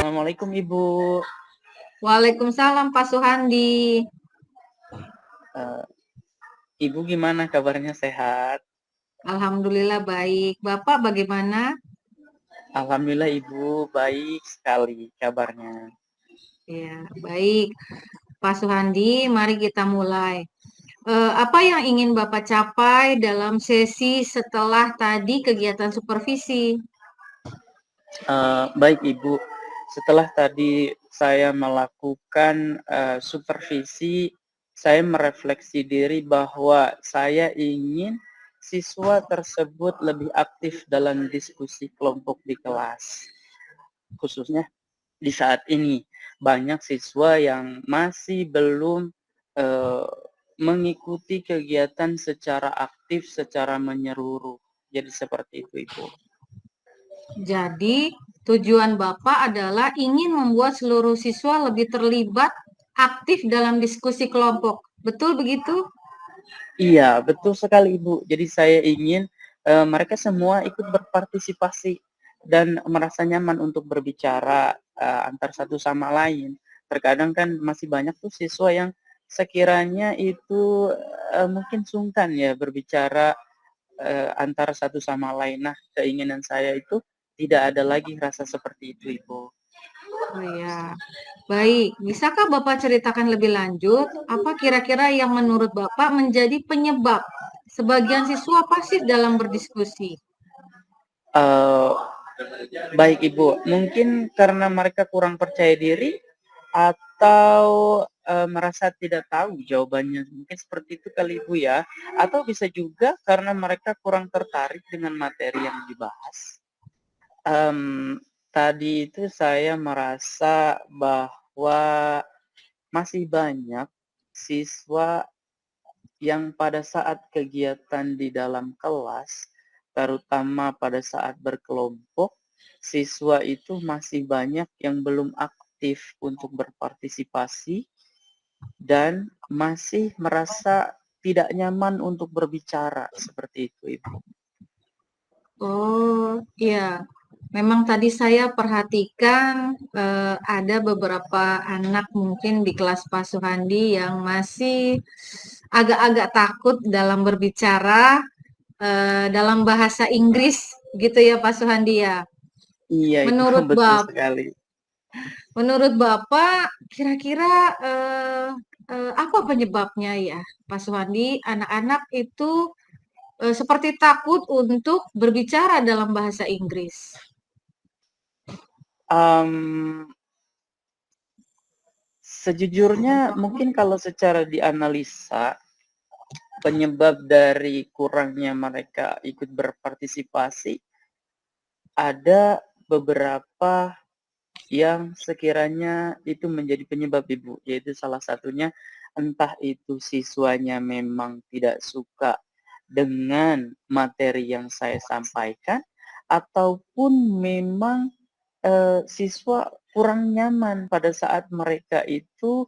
Assalamualaikum Ibu. Waalaikumsalam Pak Suhandi. Ibu gimana kabarnya, sehat? Alhamdulillah baik. Bapak bagaimana? Alhamdulillah Ibu baik sekali kabarnya. Ya, baik. Pak Suhandi, mari kita mulai. Apa yang ingin Bapak capai dalam sesi setelah tadi kegiatan supervisi? Baik Ibu, setelah tadi saya melakukan supervisi, saya merefleksi diri bahwa saya ingin siswa tersebut lebih aktif dalam diskusi kelompok di kelas. Khususnya di saat ini banyak siswa yang masih belum mengikuti kegiatan secara aktif, secara menyeluruh. Jadi seperti itu, Ibu. Jadi, tujuan Bapak adalah ingin membuat seluruh siswa lebih terlibat aktif dalam diskusi kelompok. Betul begitu? Iya, betul sekali, Ibu. Jadi saya ingin mereka semua ikut berpartisipasi dan merasa nyaman untuk berbicara antar satu sama lain. Terkadang kan masih banyak tuh siswa yang sekiranya itu mungkin sungkan ya berbicara antara satu sama lain. Nah, keinginan saya itu tidak ada lagi rasa seperti itu, Ibu. Oh ya, baik. Bisakah Bapak ceritakan lebih lanjut apa kira-kira yang menurut Bapak menjadi penyebab sebagian siswa pasif dalam berdiskusi? Uh, Baik Ibu, mungkin karena mereka kurang percaya diri atau merasa tidak tahu jawabannya, mungkin seperti itu kali Ibu ya. Atau bisa juga karena mereka kurang tertarik dengan materi yang dibahas. Tadi itu saya merasa bahwa masih banyak siswa yang pada saat kegiatan di dalam kelas, terutama pada saat berkelompok, siswa itu masih banyak yang belum aktif untuk berpartisipasi dan masih merasa tidak nyaman untuk berbicara, seperti itu, Ibu. Oh, iya. Memang tadi saya perhatikan ada beberapa anak mungkin di kelas Pak Suhandi yang masih agak-agak takut dalam berbicara dalam bahasa Inggris gitu ya Pak Suhandi ya. Iya, Ibu, Menurut betul Bapak, sekali. kira-kira apa penyebabnya ya Pak Suhandi? Anak-anak itu seperti takut untuk berbicara dalam bahasa Inggris. Um, Sejujurnya mungkin kalau secara dianalisa, penyebab dari kurangnya mereka ikut berpartisipasi ada beberapa yang sekiranya itu menjadi penyebab, Ibu, yaitu salah satunya entah itu siswanya memang tidak suka dengan materi yang saya sampaikan ataupun memang siswa kurang nyaman pada saat mereka itu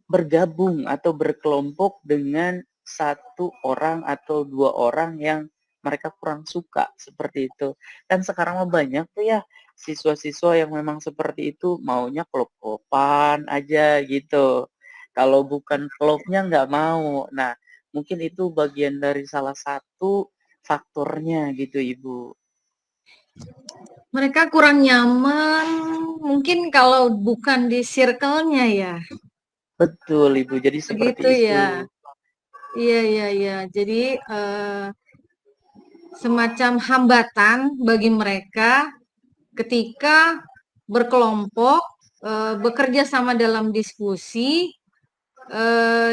bergabung atau berkelompok dengan satu orang atau dua orang yang mereka kurang suka, seperti itu. Dan sekarang mah banyak tuh ya siswa-siswa yang memang seperti itu, maunya klop-klopan aja gitu. Kalau bukan klopnya nggak mau. Nah, mungkin itu bagian dari salah satu faktornya gitu, Ibu. Mereka kurang nyaman, mungkin kalau bukan di circle-nya ya. Betul, Ibu. Jadi seperti Begitu itu. ya. Iya, iya, iya. Jadi semacam hambatan bagi mereka ketika berkelompok, bekerja sama dalam diskusi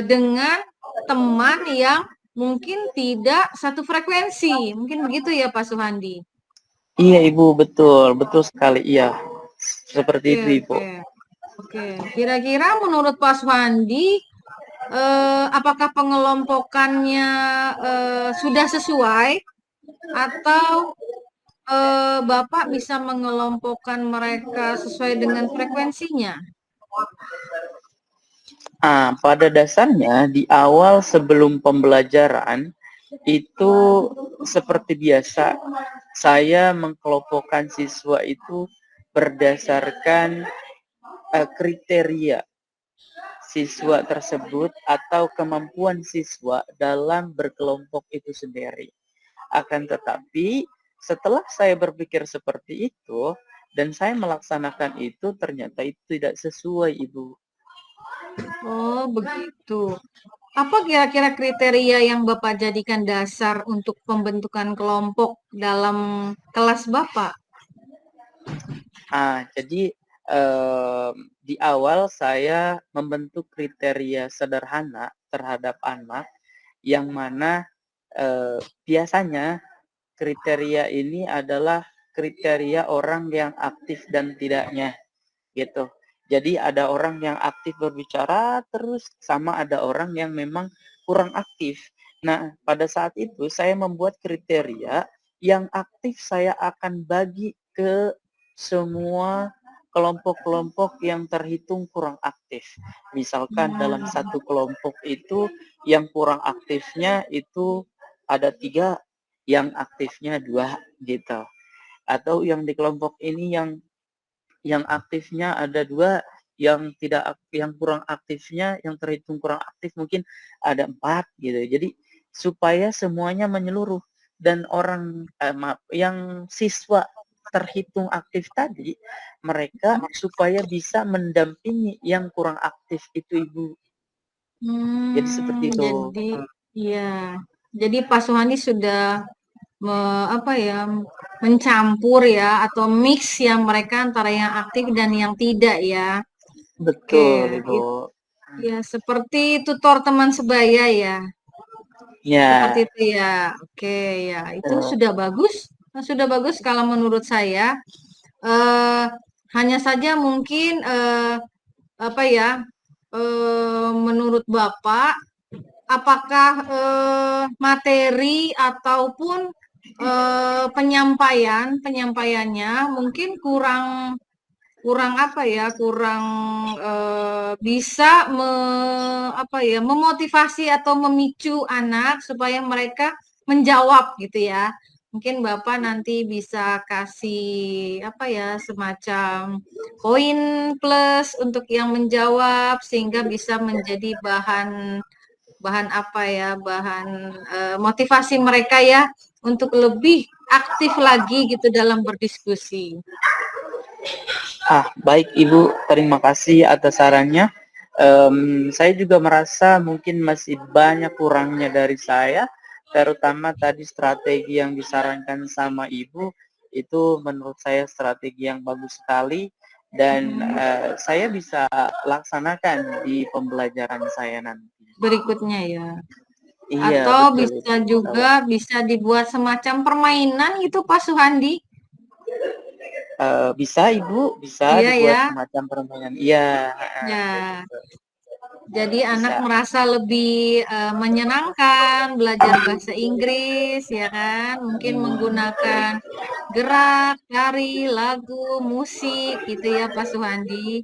dengan teman yang mungkin tidak satu frekuensi. Mungkin begitu ya Pak Suhandi. Iya, Ibu, betul. Betul sekali, iya. Seperti Oke, itu, Ibu. oke. Oke, kira-kira menurut Pak Suhandi, apakah pengelompokannya sudah sesuai atau Bapak bisa mengelompokkan mereka sesuai dengan frekuensinya? Pada dasarnya di awal sebelum pembelajaran itu seperti biasa saya mengkelompokkan siswa itu berdasarkan kriteria siswa tersebut atau kemampuan siswa dalam berkelompok itu sendiri. Akan tetapi setelah saya berpikir seperti itu dan saya melaksanakan itu ternyata itu tidak sesuai, Ibu. Oh, begitu. Apa kira-kira kriteria yang Bapak jadikan dasar untuk pembentukan kelompok dalam kelas Bapak? Jadi di awal saya membentuk kriteria sederhana terhadap anak yang mana biasanya kriteria ini adalah kriteria orang yang aktif dan tidaknya gitu. Jadi ada orang yang aktif berbicara terus sama ada orang yang memang kurang aktif. Nah, pada saat itu saya membuat kriteria yang aktif saya akan bagi ke semua kelompok-kelompok yang terhitung kurang aktif. Misalkan dalam satu kelompok itu yang kurang aktifnya itu ada 3, yang aktifnya 2 gitu. Atau yang di kelompok ini yang aktifnya ada 2, yang kurang aktifnya, yang terhitung kurang aktif mungkin ada 4 gitu. Jadi supaya semuanya menyeluruh dan yang siswa terhitung aktif tadi, mereka supaya bisa mendampingi yang kurang aktif itu, Ibu. Jadi seperti itu. Jadi ya, jadi Pak Suhandi sudah apa ya, mencampur ya atau mix ya mereka antara yang aktif dan yang tidak ya. Betul, Oke, Ibu. ya seperti tutor teman sebaya ya. Seperti Ya, itu ya. Oke, ya. Itu betul. sudah bagus. Sudah bagus kalau menurut saya. Eh hanya saja mungkin apa ya? Menurut Bapak, apakah materi ataupun penyampaiannya mungkin kurang kurang apa ya, kurang bisa apa ya, memotivasi atau memicu anak supaya mereka menjawab gitu ya. Mungkin Bapak nanti bisa kasih apa ya, semacam poin plus untuk yang menjawab sehingga bisa menjadi bahan bahan apa ya, bahan motivasi mereka ya untuk lebih aktif lagi gitu dalam berdiskusi. Baik Ibu, terima kasih atas sarannya. Saya juga merasa mungkin masih banyak kurangnya dari saya, terutama tadi strategi yang disarankan sama Ibu, itu menurut saya strategi yang bagus sekali dan saya bisa laksanakan di pembelajaran saya nanti. Berikutnya ya. Iya, Atau betul bisa Ibu. juga bisa dibuat semacam permainan gitu Pak Suhandi. Bisa Ibu, bisa Iya dibuat ya. semacam permainan. Iya, Ya. betul. Jadi anak Bisa. merasa lebih menyenangkan belajar bahasa Inggris ya kan. Mungkin menggunakan gerak, tari, lagu, musik gitu ya Pak Suhandi.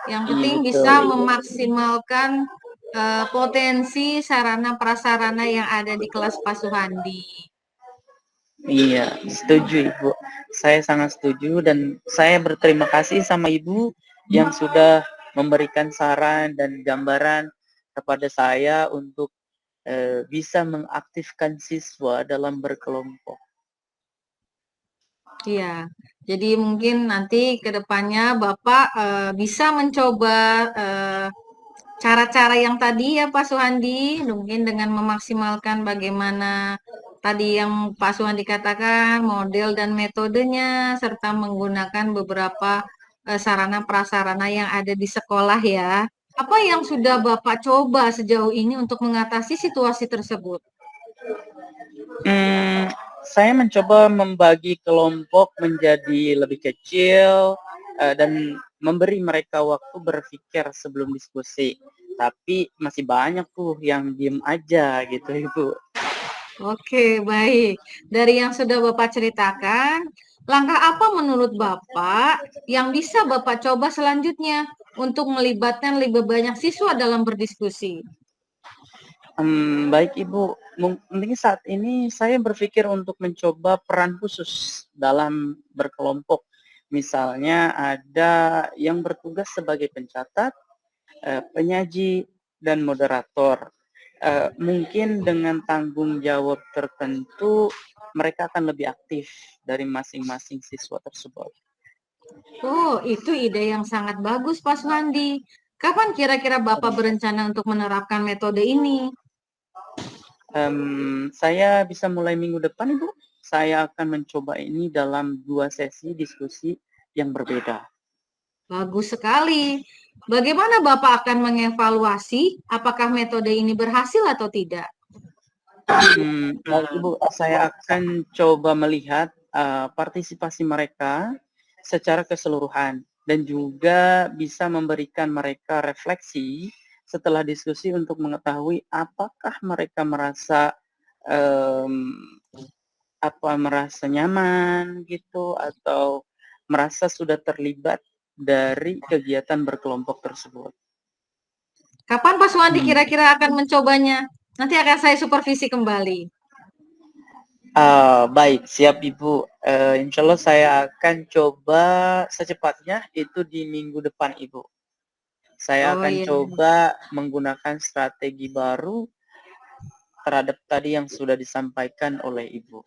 Yang Iya penting betul bisa Ibu. memaksimalkan potensi sarana prasarana yang ada di kelas Pak Suhandi. Iya, setuju Ibu. Saya sangat setuju dan saya berterima kasih sama Ibu yang sudah memberikan saran dan gambaran kepada saya untuk bisa mengaktifkan siswa dalam berkelompok. Iya, jadi mungkin nanti ke depannya Bapak bisa mencoba cara-cara yang tadi ya Pak Suhandi, mungkin dengan memaksimalkan bagaimana tadi yang Pak Suhandi katakan, model dan metodenya, serta menggunakan beberapa sarana prasarana yang ada di sekolah ya. Apa yang sudah Bapak coba sejauh ini untuk mengatasi situasi tersebut? Hmm, saya mencoba membagi kelompok menjadi lebih kecil dan memberi mereka waktu berpikir sebelum diskusi. Tapi masih banyak tuh yang diem aja gitu, Ibu. Oke, baik. Dari yang sudah Bapak ceritakan, langkah apa menurut Bapak yang bisa Bapak coba selanjutnya untuk melibatkan lebih banyak siswa dalam berdiskusi? Baik Ibu, mungkin saat ini saya berpikir untuk mencoba peran khusus dalam berkelompok. Misalnya ada yang bertugas sebagai pencatat, penyaji, dan moderator. Mungkin dengan tanggung jawab tertentu, mereka akan lebih aktif dari masing-masing siswa tersebut. Oh, itu ide yang sangat bagus, Pak Suhandi. Kapan kira-kira Bapak berencana untuk menerapkan metode ini? Saya bisa mulai minggu depan, Ibu. Saya akan mencoba ini dalam 2 sesi diskusi yang berbeda. Bagus sekali. Bagaimana Bapak akan mengevaluasi apakah metode ini berhasil atau tidak? Baik Ibu, saya akan coba melihat, partisipasi mereka secara keseluruhan dan juga bisa memberikan mereka refleksi setelah diskusi untuk mengetahui apakah mereka merasa, mmm, merasa nyaman gitu atau merasa sudah terlibat dari kegiatan berkelompok tersebut. Kapan Pak Suwandi Mmm. kira-kira akan mencobanya? Nanti akan saya supervisi kembali. Baik, siap Ibu. Insyaallah saya akan coba secepatnya itu di minggu depan, Ibu. Saya Oh akan iya, coba menggunakan strategi baru terhadap tadi yang sudah disampaikan oleh Ibu.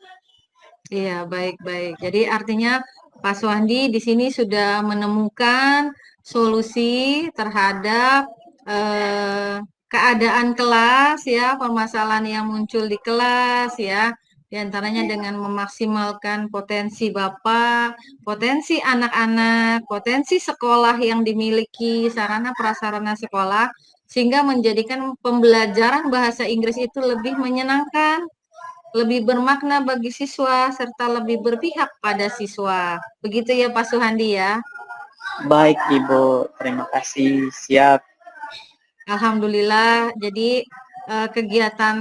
iya baik-baik. Jadi artinya Pak Suwandi di sini sudah menemukan solusi terhadap eh, keadaan kelas ya, permasalahan yang muncul di kelas ya. Di antaranya dengan memaksimalkan potensi Bapak, potensi anak-anak, potensi sekolah yang dimiliki, sarana prasarana sekolah, sehingga menjadikan pembelajaran bahasa Inggris itu lebih menyenangkan, lebih bermakna bagi siswa, serta lebih berpihak pada siswa. Begitu ya Pak Suhandi ya. Baik Ibu, terima kasih. Siap. Alhamdulillah, jadi kegiatan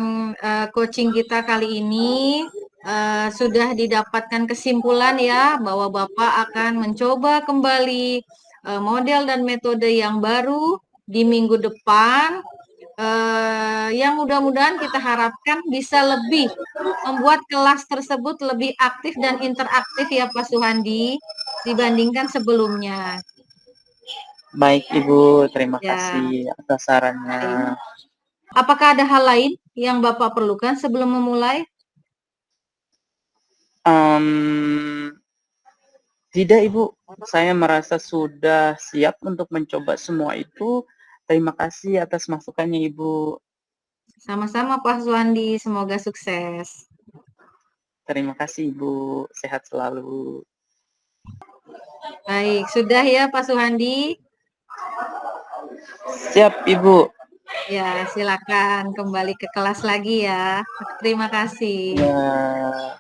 coaching kita kali ini sudah didapatkan kesimpulan ya bahwa Bapak akan mencoba kembali model dan metode yang baru di minggu depan, yang mudah-mudahan kita harapkan bisa lebih membuat kelas tersebut lebih aktif dan interaktif ya Pak Suhandi dibandingkan sebelumnya. Baik Ibu, terima Ya, kasih atas sarannya. baik. Apakah ada hal lain yang Bapak perlukan sebelum memulai? Mmm, Tidak Ibu, saya merasa sudah siap untuk mencoba semua itu. Terima kasih atas masukannya Ibu. Sama-sama Pak Suwandi, semoga sukses. Terima kasih Ibu, sehat selalu. Baik, sudah ya Pak Suhandi? Siap Ibu. Ya, silakan kembali ke kelas lagi ya. Terima kasih. Ya.